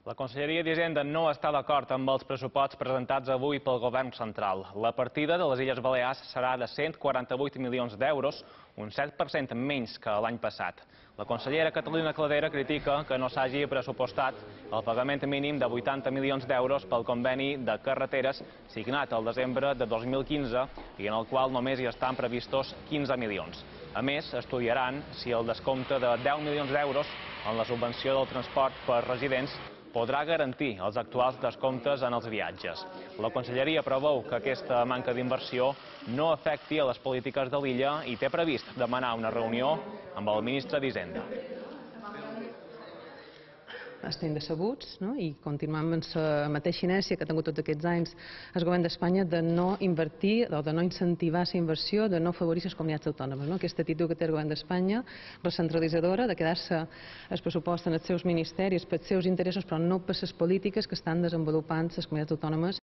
La Conselleria d'Hisenda no està d'acord amb els pressuposts presentats avui pel Govern central. La partida de les Illes Balears serà de 148 milions d'euros, un 7% menys que l'any passat. La consellera Catalina Cladera critica que no s'hagi pressupostat el pagament mínim de 80 milions d'euros pel conveni de carreteres signat el desembre de 2015 i en el qual només hi estan previstos 15 milions. A més, estudiaran si el descompte de 10 milions d'euros en la subvenció del transport per residents podrà garantir els actuals descomptes en els viatges. La Conselleria preveu que aquesta manca d'inversió no afecti a les polítiques de l'illa i té previst demanar una reunió amb el ministre d'Hisenda. Estem decebuts i continuem amb la mateixa inèrcia que ha tingut tots aquests anys el govern d'Espanya de no invertir o de no incentivar la inversió, de no afavorir les comunitats autònomes. Aquesta actitud que té el govern d'Espanya, recentralitzadora, de quedar-se el pressupost en els seus ministeris pels seus interessos però no per les polítiques que estan desenvolupant les comunitats autònomes.